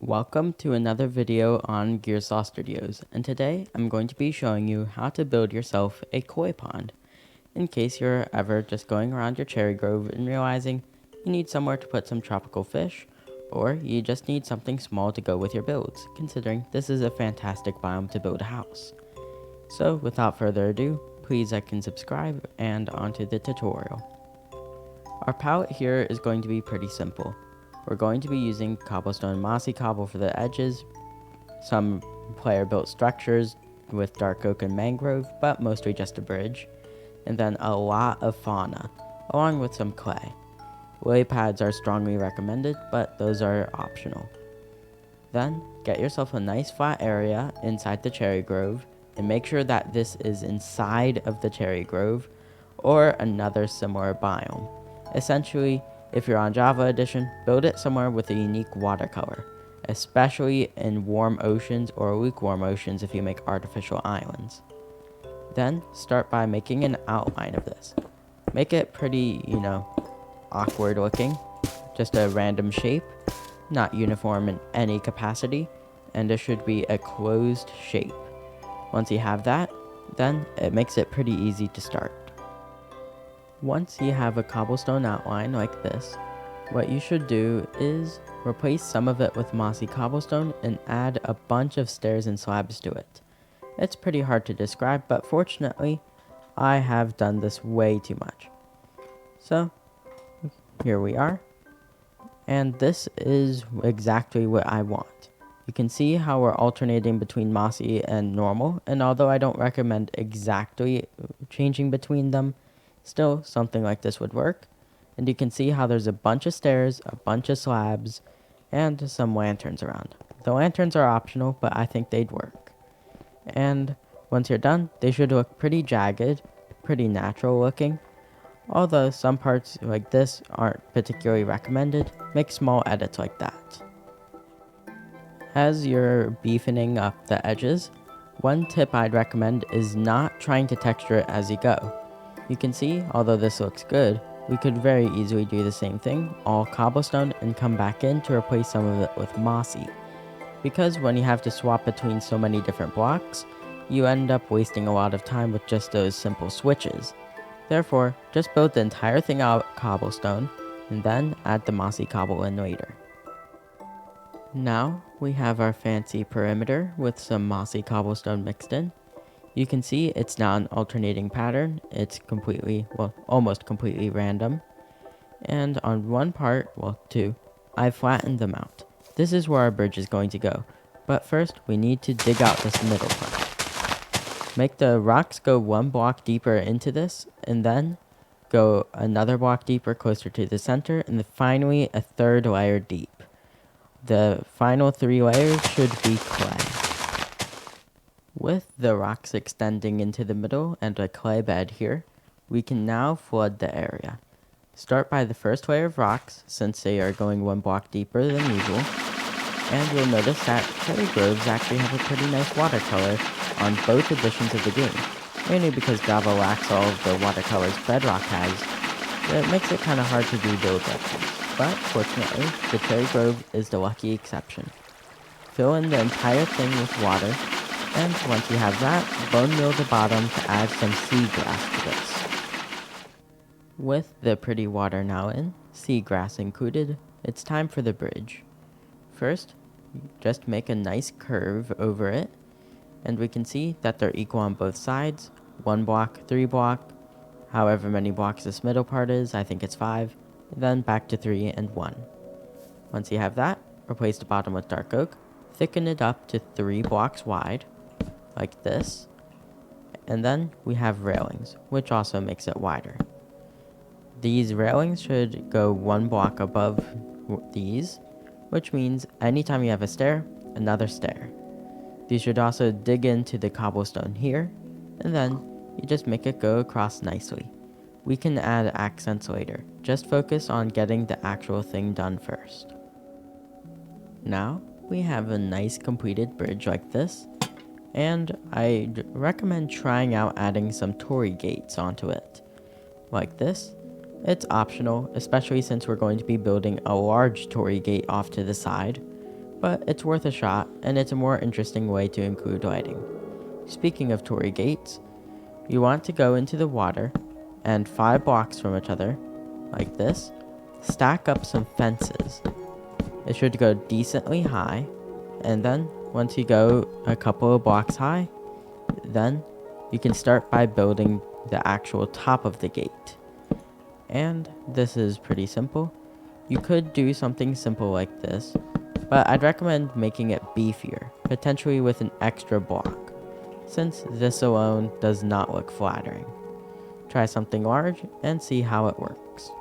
Welcome to another video on Gearsaw Studios, and today I'm going to be showing you how to build yourself a koi pond. In case you're ever just going around your cherry grove and realizing you need somewhere to put some tropical fish, or you just need something small to go with your builds, considering this is a fantastic biome to build a house. So without further ado, please like and subscribe, and onto the tutorial. Our palette here is going to be pretty simple. We're going to be using cobblestone mossy cobble for the edges, some player built structures with dark oak and mangrove, but mostly just a bridge, and then a lot of fauna, along with some clay. Lily pads are strongly recommended, but those are optional. Then, get yourself a nice flat area inside the cherry grove, and make sure that this is inside of the cherry grove, or another similar biome. Essentially, if you're on Java Edition, build it somewhere with a unique watercolor, especially in warm oceans or lukewarm oceans if you make artificial islands. Then, start by making an outline of this. Make it pretty, awkward looking, just a random shape, not uniform in any capacity, and it should be a closed shape. Once you have that, then it makes it pretty easy to start. Once you have a cobblestone outline like this, what you should do is replace some of it with mossy cobblestone and add a bunch of stairs and slabs to it. It's pretty hard to describe, but fortunately, I have done this way too much. So, here we are, and this is exactly what I want. You can see how we're alternating between mossy and normal, and although I don't recommend exactly changing between them, still, something like this would work, and you can see how there's a bunch of stairs, a bunch of slabs, and some lanterns around. The lanterns are optional, but I think they'd work. And once you're done, they should look pretty jagged, pretty natural looking. Although some parts like this aren't particularly recommended, make small edits like that. As you're beefening up the edges, one tip I'd recommend is not trying to texture it as you go. You can see, although this looks good, we could very easily do the same thing, all cobblestone, and come back in to replace some of it with mossy. Because when you have to swap between so many different blocks, you end up wasting a lot of time with just those simple switches. Therefore, just build the entire thing out cobblestone, and then add the mossy cobble in later. Now, we have our fancy perimeter with some mossy cobblestone mixed in. You can see it's now an alternating pattern. It's almost completely random. And on one part, two, I've flattened them out. This is where our bridge is going to go. But first, we need to dig out this middle part. Make the rocks go one block deeper into this, and then go another block deeper closer to the center, and then finally a third layer deep. The final 3 layers should be clay. With the rocks extending into the middle and a clay bed here, we can now flood the area. Start by the first layer of rocks, since they are going one block deeper than usual, and you'll notice that cherry groves actually have a pretty nice watercolor on both editions of the game, mainly because Java lacks all of the watercolors Bedrock has. It makes it kind of hard to do builds like this, but fortunately, the cherry grove is the lucky exception. Fill in the entire thing with water, and once you have that, bone meal the bottom to add some seagrass to this. With the pretty water now in, seagrass included, it's time for the bridge. First, just make a nice curve over it, and we can see that they're equal on both sides, 1 block, 3 block, however many blocks this middle part is, I think it's 5, then back to 3 and 1. Once you have that, replace the bottom with dark oak, thicken it up to 3 blocks wide, like this, and then we have railings, which also makes it wider. These railings should go 1 block above these, which means anytime you have a stair, another stair. These should also dig into the cobblestone here, and then you just make it go across nicely. We can add accents later, just focus on getting the actual thing done first. Now, we have a nice completed bridge like this, and I'd recommend trying out adding some torii gates onto it. Like this, It's optional, especially since we're going to be building a large torii gate off to the side, but it's worth a shot, and it's a more interesting way to include lighting. Speaking of torii gates, you want to go into the water, and 5 blocks from each other, like this, stack up some fences. It should go decently high, and then once you go a couple of blocks high, then you can start by building the actual top of the gate. And this is pretty simple. You could do something simple like this, but I'd recommend making it beefier, potentially with an extra block, since this alone does not look flattering. Try something large and see how it works.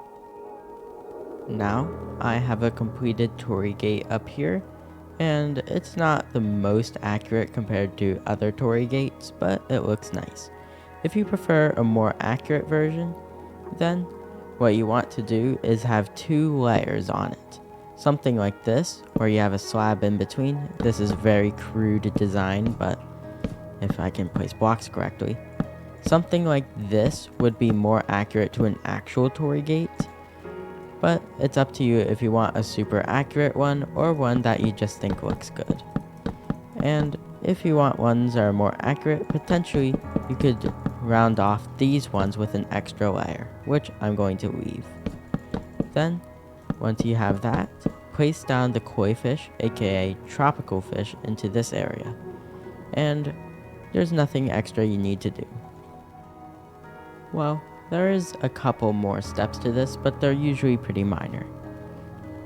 Now, I have a completed torii gate up here, and it's not the most accurate compared to other torii gates, but it looks nice. If you prefer a more accurate version, then what you want to do is have 2 layers on it. Something like this, where you have a slab in between. This is very crude design, but if I can place blocks correctly. Something like this would be more accurate to an actual torii gate, but it's up to you if you want a super accurate one or one that you just think looks good. And if you want ones that are more accurate, potentially you could round off these ones with an extra layer, which I'm going to leave. Then, once you have that, place down the koi fish, aka tropical fish, into this area. And there's nothing extra you need to do. Well, there is a couple more steps to this, but they're usually pretty minor.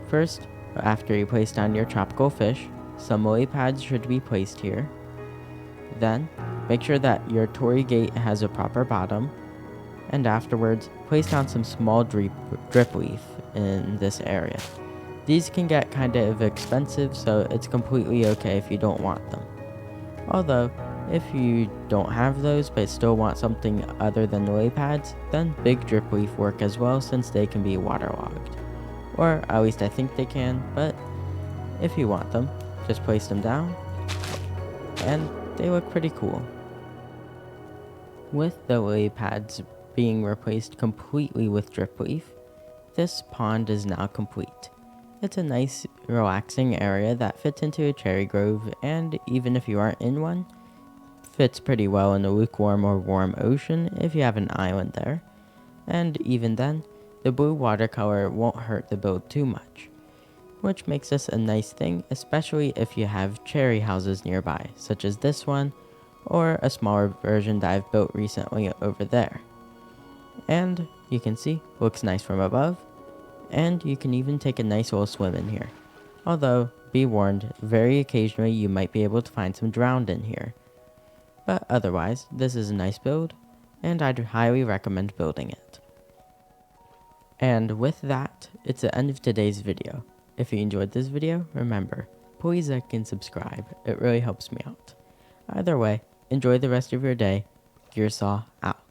First, after you place down your tropical fish, some lily pads should be placed here. Then, make sure that your torii gate has a proper bottom, and afterwards, place down some small drip leaf in this area. These can get kind of expensive, so it's completely okay if you don't want them. Although, if you don't have those but still want something other than lily pads, then big drip leaf work as well, since they can be waterlogged. Or at least I think they can, but if you want them, just place them down, and they look pretty cool. With the lily pads being replaced completely with drip leaf, this pond is now complete. It's a nice, relaxing area that fits into a cherry grove, and even if you aren't in one, fits pretty well in a lukewarm or warm ocean if you have an island there. And even then, the blue watercolor won't hurt the build too much, which makes this a nice thing, especially if you have cherry houses nearby, such as this one, or a smaller version that I've built recently over there. And you can see, looks nice from above, and you can even take a nice little swim in here. Although, be warned, very occasionally you might be able to find some drowned in here. But otherwise, this is a nice build, and I'd highly recommend building it. And with that, it's the end of today's video. If you enjoyed this video, remember, please like and subscribe, it really helps me out. Either way, enjoy the rest of your day. Gearsaw out.